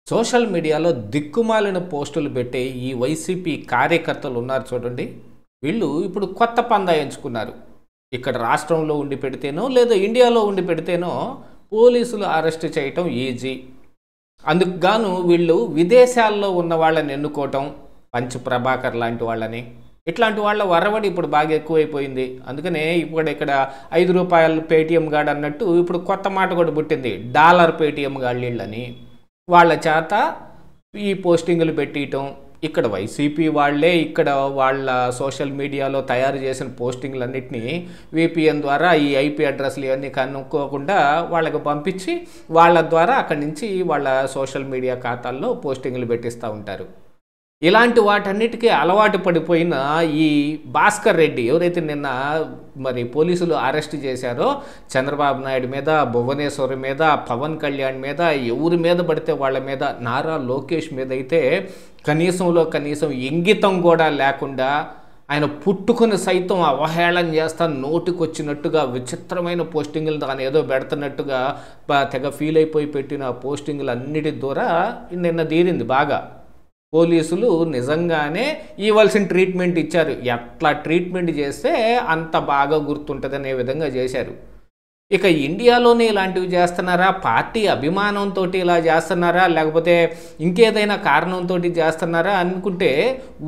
Social మీడియాలో దిక్కుమాలిన పోస్టులు పెట్టే ఈ వైసీపీ కార్యకర్తలు ఉన్నారు చూడండి. వీళ్ళు ఇప్పుడు కొత్త పందా ఎంచుకున్నారు. ఇక్కడ రాష్ట్రంలో ఉండి పెడితేనో లేదా ఇండియాలో ఉండి పెడితేనో పోలీసులు అరెస్ట్ చేయటం ఈజీ. అందుకు గాను వీళ్ళు విదేశాల్లో ఉన్న వాళ్ళని ఎన్నుకోవటం, పంచ్ ప్రభాకర్ లాంటి వాళ్ళని, ఇట్లాంటి వాళ్ళ వరవడి ఇప్పుడు బాగా ఎక్కువైపోయింది. అందుకనే ఇప్పుడు ఇక్కడ ₹5 పేటీఎం గార్డ్ అన్నట్టు ఇప్పుడు కొత్త మాట కూడా పుట్టింది, డాలర్ పేటీఎం గాళ్ళని. వాళ్ళ చేత ఈ పోస్టింగులు పెట్టియటం, ఇక్కడ వైసీపీ వాళ్ళే ఇక్కడ వాళ్ళ సోషల్ మీడియాలో తయారు చేసిన పోస్టింగ్లన్నింటినీ విపిఎన్ ద్వారా ఈ ఐపీ అడ్రస్లు ఇవన్నీ కనుక్కోకుండా వాళ్ళకి పంపించి వాళ్ళ ద్వారా అక్కడి నుంచి వాళ్ళ సోషల్ మీడియా ఖాతాల్లో పోస్టింగులు పెట్టిస్తూ ఉంటారు. ఇలాంటి వాటన్నిటికీ అలవాటు పడిపోయిన ఈ భాస్కర్ రెడ్డి ఎవరైతే నిన్న మరి పోలీసులు అరెస్ట్ చేశారో, చంద్రబాబు నాయుడు మీద, భువనేశ్వర్ మీద, పవన్ కళ్యాణ్ మీద, ఎవరి మీద పడితే వాళ్ళ మీద, నారా లోకేష్ మీద అయితే కనీసం ఇంగితం కూడా లేకుండా ఆయన పుట్టుకుని సైతం అవహేళన చేస్తా నోటికొచ్చినట్టుగా విచిత్రమైన పోస్టింగులు దాని ఏదో పెడుతున్నట్టుగా తెగ ఫీల్ అయిపోయి పెట్టిన పోస్టింగులు అన్నిటి ద్వారా నిన్న తీరింది బాగా. పోలీసులు నిజంగానే ఇవ్వాల్సిన ట్రీట్మెంట్ ఇచ్చారు. ఎట్లా ట్రీట్మెంట్ చేస్తే అంత బాగా గుర్తుంటుందనే విధంగా చేశారు. ఇక ఇండియాలోనే ఇలాంటివి చేస్తున్నారా, పార్టీ అభిమానంతో ఇలా చేస్తున్నారా, లేకపోతే ఇంకేదైనా కారణంతో చేస్తున్నారా అనుకుంటే,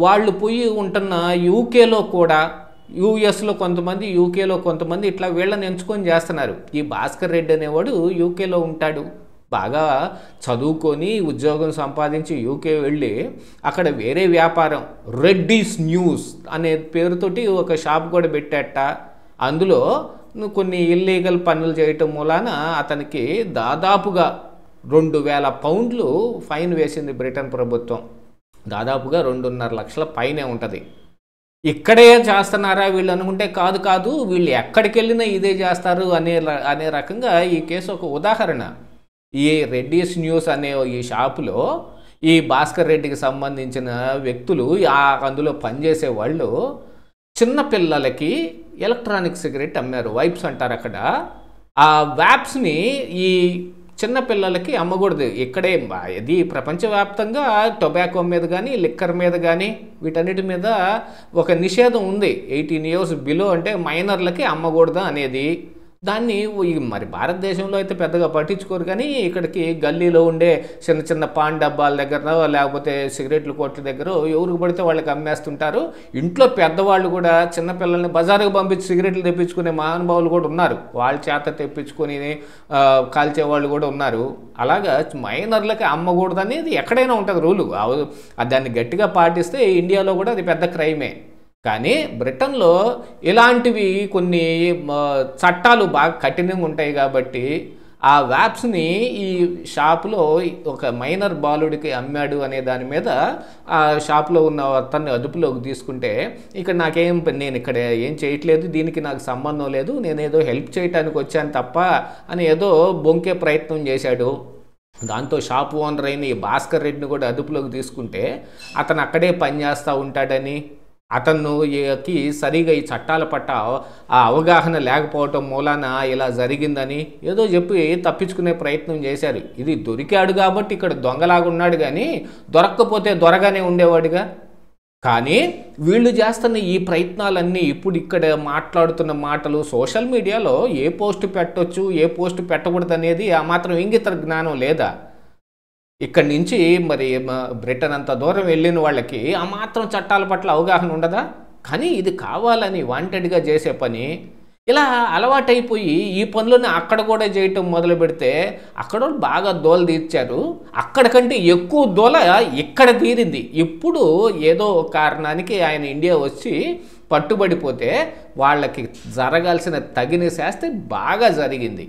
వాళ్ళు పోయి ఉంటున్న యూకేలో కూడా, యూఎస్లో కొంతమంది, యూకేలో కొంతమంది ఇట్లా వీళ్ళని ఎంచుకొని చేస్తున్నారు. ఈ భాస్కర్ రెడ్డి అనేవాడు యూకేలో ఉంటాడు, బాగా చదువుకొని ఉద్యోగం సంపాదించి యూకే వెళ్ళి అక్కడ వేరే వ్యాపారం రెడ్డీస్ న్యూస్ అనే పేరుతోటి ఒక షాప్ కూడా పెట్టాట. అందులో కొన్ని ఇల్లీగల్ పనులు చేయటం మూలాన అతనికి దాదాపుగా £2,000 ఫైన్ వేసింది బ్రిటన్ ప్రభుత్వం. దాదాపుగా 2.5 లక్షల పైనే ఉంటుంది. ఇక్కడే చేస్తున్నారా వీళ్ళు అనుకుంటే కాదు, వీళ్ళు ఎక్కడికి వెళ్ళినా ఇదే చేస్తారు అనే రకంగా ఈ కేసు ఒక ఉదాహరణ. ఈ రెడ్డీస్ న్యూస్ అనే ఈ షాపులో ఈ భాస్కర్ రెడ్డికి సంబంధించిన వ్యక్తులు, అందులో పనిచేసే వాళ్ళు చిన్నపిల్లలకి ఎలక్ట్రానిక్ సిగరెట్ అమ్మారు, వైప్స్ అంటారు అక్కడ. ఆ వ్యాప్స్ని ఈ చిన్నపిల్లలకి అమ్మకూడదు. ఇక్కడే ఇది ప్రపంచవ్యాప్తంగా టొబాకో మీద కానీ, లిక్కర్ మీద కానీ, వీటన్నిటి మీద ఒక నిషేధం ఉంది. 18 years బిలో అంటే మైనర్లకి అమ్మకూడదు అనేది. దాన్ని మరి భారతదేశంలో అయితే పెద్దగా పట్టించుకోరు, కానీ ఇక్కడికి గల్లీలో ఉండే చిన్న పాన్ డబ్బాల దగ్గర లేకపోతే సిగరెట్లు కొట్ల దగ్గర ఎవరికి పడితే వాళ్ళకి అమ్మేస్తుంటారు. ఇంట్లో పెద్దవాళ్ళు కూడా చిన్నపిల్లల్ని బజారుకు పంపించి సిగరెట్లు తెప్పించుకునే మహానుభావులు కూడా ఉన్నారు, వాళ్ళ చేత తెప్పించుకొని కాల్చే వాళ్ళు కూడా ఉన్నారు. అలాగా మైనర్లకి అమ్మకూడదు అనేది ఎక్కడైనా ఉంటుంది రూలు. దాన్ని గట్టిగా పాటిస్తే ఇండియాలో కూడా అది పెద్ద క్రైమే. కానీ బ్రిటన్లో ఇలాంటివి కొన్ని చట్టాలు బాగా కఠినంగా ఉంటాయి కాబట్టి ఆ వ్యాప్స్ని ఈ షాపులో ఒక మైనర్ బాలుడికి అమ్మాడు అనే దాని మీద ఆ షాపులో ఉన్న అతన్ని అదుపులోకి తీసుకుంటే, ఇక్కడ నేను ఇక్కడ ఏం చేయట్లేదు, దీనికి నాకు సంబంధం లేదు, నేనేదో హెల్ప్ చేయటానికి వచ్చాను తప్ప అని ఏదో బొంకే ప్రయత్నం చేశాడు. దాంతో షాప్ ఓనర్ అయిన ఈ భాస్కర్ రెడ్డిని కూడా అదుపులోకి తీసుకుంటే అతను అక్కడే పనిచేస్తూ ఉంటాడని, అతనికి సరిగా ఈ చట్టాల పట్ల ఆ అవగాహన లేకపోవటం మూలాన ఇలా జరిగిందని ఏదో చెప్పి తప్పించుకునే ప్రయత్నం చేశారు. ఇది దొరికాడు కాబట్టి ఇక్కడ దొంగలాగా ఉన్నాడు, కానీ దొరక్కపోతే దొరగానే ఉండేవాడుగా. కానీ వీళ్ళు చేస్తున్న ఈ ప్రయత్నాలన్నీ, ఇప్పుడు ఇక్కడ మాట్లాడుతున్న మాటలు, సోషల్ మీడియాలో ఏ పోస్ట్ పెట్టొచ్చు, ఏ పోస్ట్ పెట్టకూడదు అనేది ఆ మాత్రం ఇంగిత జ్ఞానం లేదా? ఇక్కడి నుంచి మరి బ్రిటన్ అంత దూరం వెళ్ళిన వాళ్ళకి ఆ మాత్రం చట్టాల పట్ల అవగాహన ఉండదా? కానీ ఇది కావాలని వాంటెడ్గా చేసే పని. ఇలా అలవాటైపోయి ఈ పనులను అక్కడ కూడా చేయటం మొదలు పెడితే అక్కడ బాగా దోల తీర్చారు. అక్కడికంటే ఎక్కువ దోల ఇక్కడ తీరింది. ఇప్పుడు ఏదో కారణానికి ఆయన ఇండియా వచ్చి పట్టుబడిపోతే వాళ్ళకి జరగాల్సిన తగిన శాస్తి బాగా జరిగింది.